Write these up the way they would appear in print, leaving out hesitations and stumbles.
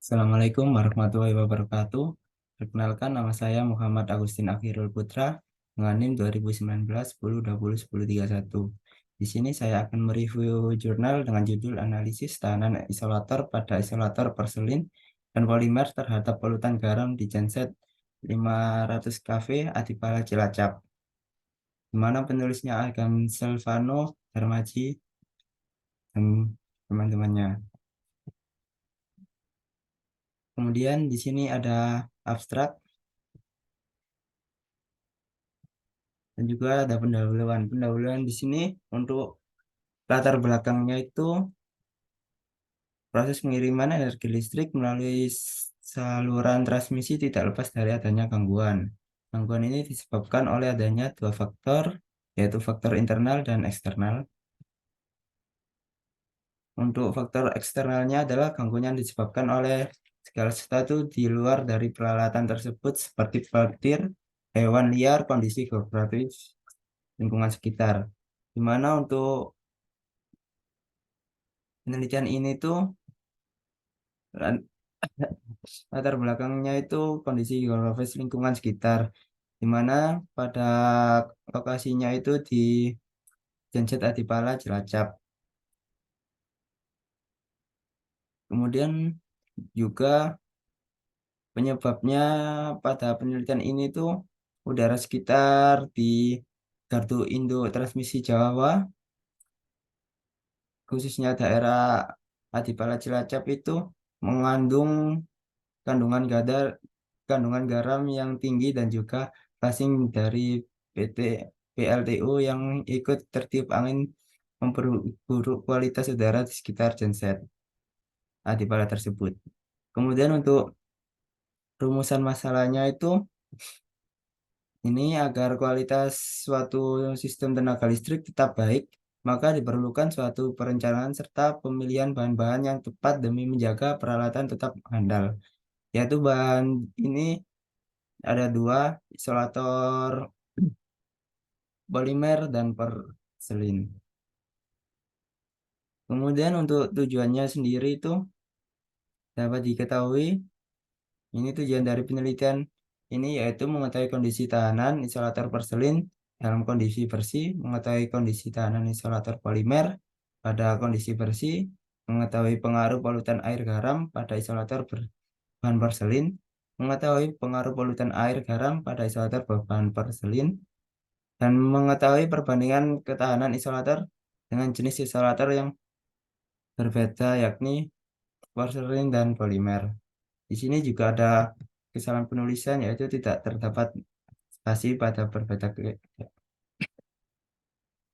Assalamualaikum warahmatullahi wabarakatuh. Perkenalkan, nama saya Muhammad Agustin Akhirul Putra dengan NIM 2019 10 20 10 31. Di sini saya akan mereview jurnal dengan judul Analisis Tahanan Isolator pada Isolator Porselin dan Polimer terhadap Polutan Garam di Genset 500 KV Adipala Cilacap, di mana penulisnya Agam Silvano Darmaji dan teman-temannya. Kemudian di sini ada abstrak dan juga ada pendahuluan. Pendahuluan di sini untuk latar belakangnya itu proses pengiriman energi listrik melalui saluran transmisi tidak lepas dari adanya gangguan. Gangguan ini disebabkan oleh adanya dua faktor, yaitu faktor internal dan eksternal. Untuk faktor eksternalnya adalah gangguan yang disebabkan oleh segala sesuatu di luar dari peralatan tersebut seperti petir, hewan liar, kondisi geografis lingkungan sekitar. Di mana untuk penelitian ini tuh latar belakangnya itu kondisi geografis lingkungan sekitar, di mana pada lokasinya itu di Genset Adipala Cilacap. Kemudian juga penyebabnya pada penelitian ini tuh udara sekitar di Gardu Induk Transmisi Jawa, khususnya daerah Adipala Cilacap itu mengandung kandungan gadar, kandungan garam yang tinggi dan juga passing dari PT PLTU yang ikut tertiup angin memperburuk kualitas udara di sekitar genset Adipala tersebut. Kemudian untuk rumusan masalahnya itu ini agar kualitas suatu sistem tenaga listrik tetap baik, maka diperlukan suatu perencanaan serta pemilihan bahan-bahan yang tepat demi menjaga peralatan tetap handal. Yaitu bahan ini ada dua, isolator polimer dan porselin. Kemudian untuk tujuannya sendiri itu dapat diketahui, ini tujuan dari penelitian ini yaitu mengetahui kondisi tahanan isolator porselin dalam kondisi bersih, mengetahui kondisi tahanan isolator polimer pada kondisi bersih, mengetahui pengaruh polutan air garam pada isolator bahan porselin, mengetahui pengaruh polutan air garam pada isolator bahan porselin, dan mengetahui perbandingan ketahanan isolator dengan jenis isolator yang berbeda yakni porselin dan polimer. Di sini juga ada kesalahan penulisan yaitu tidak terdapat spasi pada berbeda.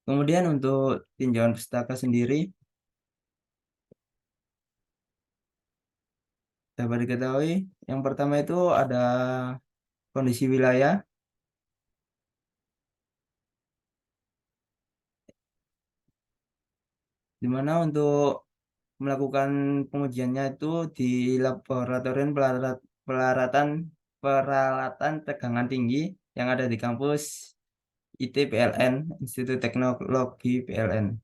Kemudian untuk tinjauan pustaka sendiri dapat diketahui yang pertama itu ada kondisi wilayah, di mana untuk melakukan pengujiannya itu di laboratorium pelaratan peralatan tegangan tinggi yang ada di kampus IT PLN, Institut Teknologi PLN.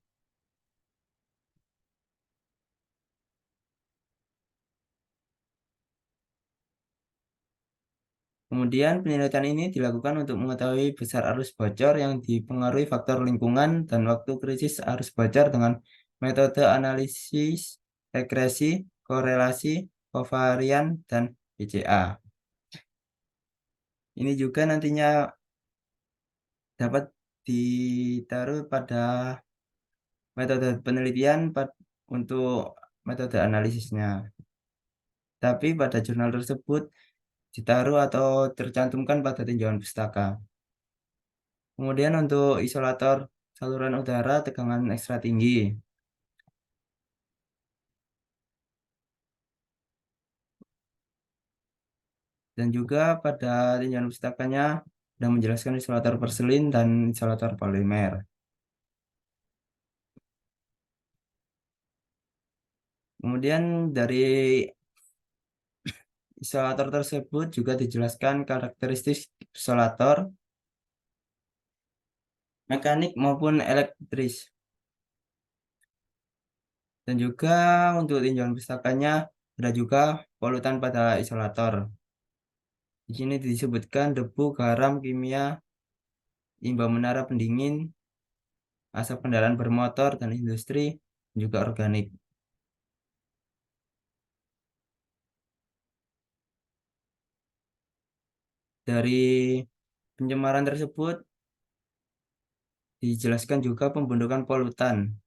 Kemudian penelitian ini dilakukan untuk mengetahui besar arus bocor yang dipengaruhi faktor lingkungan dan waktu krisis arus bocor dengan metode analisis regresi, korelasi, kovarian, dan BCA. Ini juga nantinya dapat ditaruh pada metode penelitian untuk metode analisisnya. Tapi pada jurnal tersebut ditaruh atau tercantumkan pada tinjauan pustaka. Kemudian untuk isolator saluran udara tegangan ekstra tinggi. Dan juga pada tinjauan pustakanya sudah menjelaskan isolator porselin dan isolator polimer. Kemudian dari isolator tersebut juga dijelaskan karakteristik isolator, mekanik maupun elektris. Dan juga untuk tinjauan pustakanya Ada juga polutan pada isolator. Di sini disebutkan debu, garam, kimia, limbah menara pendingin, asap kendaraan bermotor dan industri, juga organik. Dari pencemaran tersebut dijelaskan juga pembentukan polutan.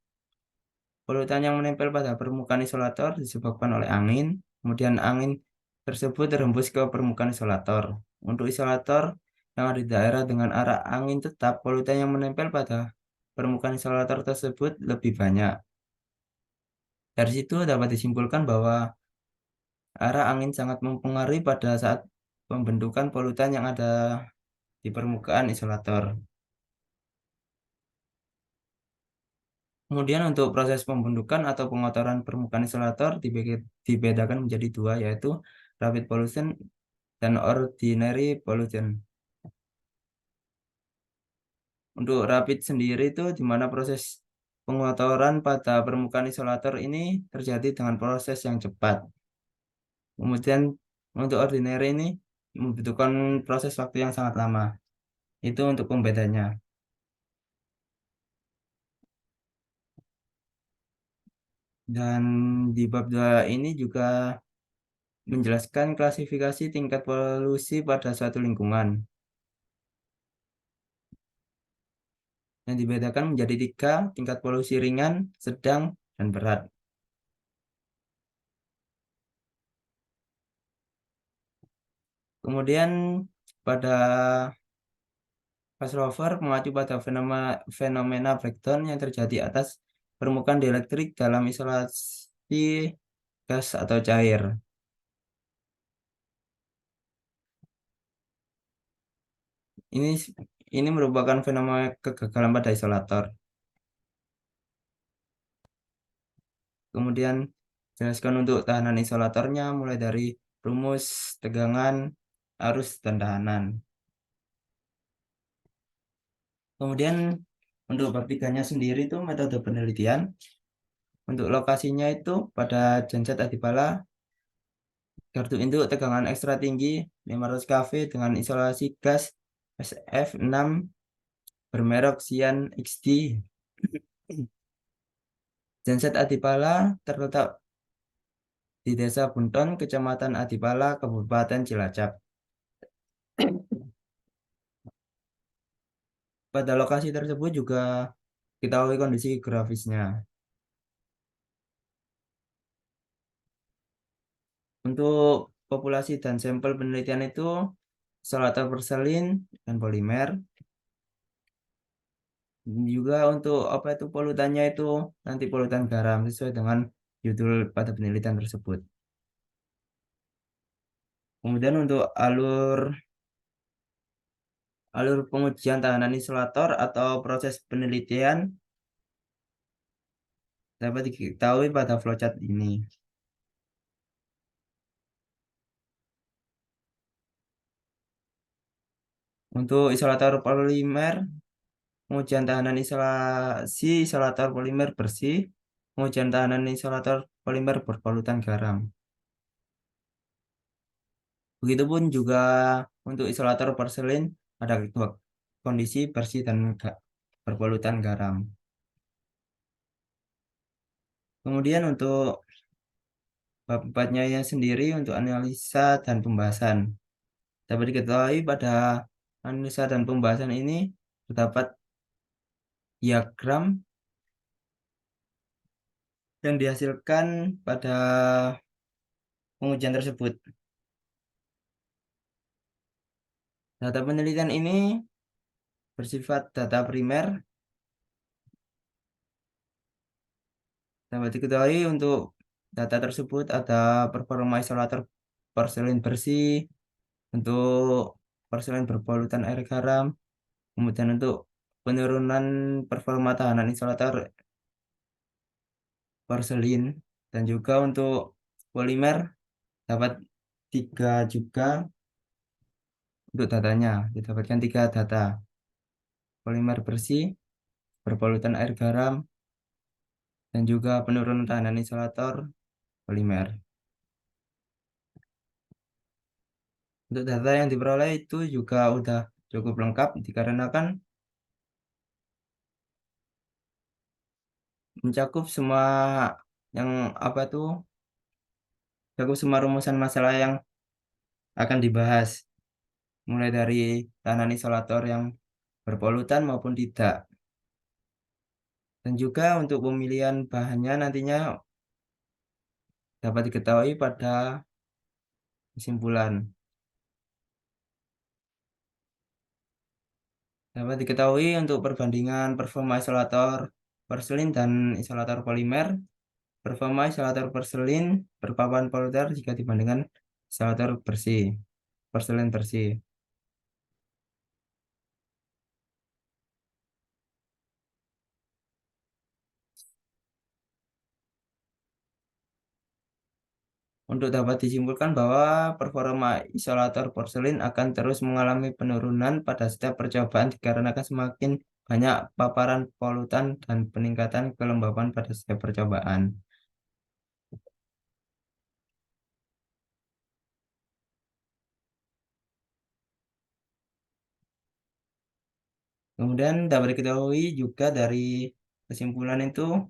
Polutan yang menempel pada permukaan isolator disebabkan oleh angin, kemudian angin tersebut terhembus ke permukaan isolator. Untuk isolator yang ada di daerah dengan arah angin tetap, polutan yang menempel pada permukaan isolator tersebut lebih banyak. Dari situ dapat disimpulkan bahwa arah angin sangat mempengaruhi pada saat pembentukan polutan yang ada di permukaan isolator. Kemudian untuk proses pembentukan atau pengotoran permukaan isolator dibedakan menjadi dua, yaitu rapid pollution dan ordinary pollution. Untuk rapid sendiri itu di mana proses pengotoran pada permukaan isolator ini terjadi dengan proses yang cepat. Kemudian untuk ordinary ini membutuhkan proses waktu yang sangat lama. Itu untuk pembedanya. Dan di bab 2 ini juga menjelaskan klasifikasi tingkat polusi pada suatu lingkungan. Yang dibedakan menjadi tiga, tingkat polusi ringan, sedang, dan berat. Kemudian pada Paslover mengacu pada fenomena breakdown yang terjadi atas permukaan dielektrik dalam isolasi gas atau cair. Ini ini merupakan fenomena kegagalan pada isolator. Kemudian jelaskan untuk tahanan isolatornya mulai dari rumus, tegangan, arus, dan tahanan. Kemudian untuk bab tiganya sendiri itu metode penelitian. Untuk lokasinya itu pada genset Adipala, gardu induk tegangan ekstra tinggi 500 kV dengan isolasi gas SF6 bermerek Xian XD. Genset Adipala terletak di Desa Bunton, Kecamatan Adipala, Kabupaten Cilacap. Pada lokasi tersebut juga diketahui kondisi geografisnya. Untuk populasi dan sampel penelitian itu isolator porselin dan polimer. Juga untuk apa itu polutannya itu nanti polutan garam sesuai dengan judul pada penelitian tersebut. Kemudian untuk alur pengujian tahanan isolator atau proses penelitian dapat diketahui pada flowchart ini. Untuk isolator polimer, pengujian tahanan isolasi isolator polimer bersih, pengujian tahanan isolator polimer berpolutan garam. Begitupun juga untuk isolator porselin ada dua kondisi bersih dan berpolutan garam. Kemudian untuk bab 4-nya yang sendiri untuk analisa dan pembahasan. Dapat diketahui pada analisa dan pembahasan ini terdapat diagram yang dihasilkan pada pengujian tersebut. Data penelitian ini bersifat data primer. Dapat diketahui untuk data tersebut ada performa isolator porselin bersih, untuk porselin berpolutan air garam, kemudian untuk penurunan performa tahanan isolator porselin, dan juga untuk polimer dapat tiga juga untuk datanya, didapatkan tiga data, polimer bersih, berpolutan air garam, dan juga penurunan tahanan isolator polimer. Untuk data yang diperoleh itu juga udah cukup lengkap dikarenakan mencakup semua yang apa tuh, mencakup semua rumusan masalah yang akan dibahas, mulai dari tahanan isolator yang berpolutan maupun tidak. Dan juga untuk pemilihan bahannya nantinya dapat diketahui pada kesimpulan. Dapat diketahui untuk perbandingan performa isolator porselin dan isolator polimer. Performa isolator porselin berpapan poluter jika dibandingkan isolator bersih, porselin bersih. Untuk dapat disimpulkan bahwa performa isolator porselin akan terus mengalami penurunan pada setiap percobaan dikarenakan semakin banyak paparan polutan dan peningkatan kelembapan pada setiap percobaan. Kemudian dapat diketahui juga dari kesimpulan itu,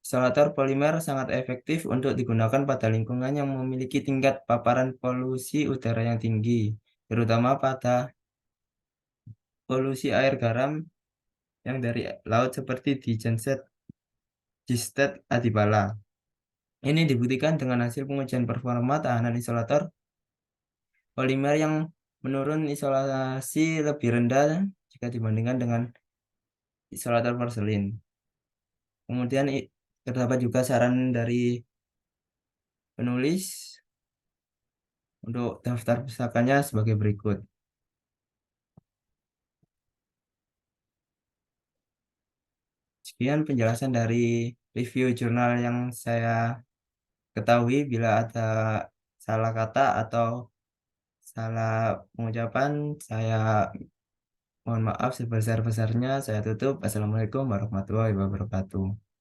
isolator polimer sangat efektif untuk digunakan pada lingkungan yang memiliki tingkat paparan polusi udara yang tinggi, terutama pada polusi air garam yang dari laut seperti di Genset, Gistet, Adipala. Ini dibuktikan dengan hasil pengujian performa tahanan isolator polimer yang menurun isolasi lebih rendah jika dibandingkan dengan isolator porselin. Kemudian terdapat juga saran dari penulis untuk daftar pusakanya sebagai berikut. Sekian penjelasan dari review jurnal yang saya ketahui. Bila ada salah kata atau salah pengucapan, saya mohon maaf sebesar-besarnya. Saya tutup. Assalamualaikum warahmatullahi wabarakatuh.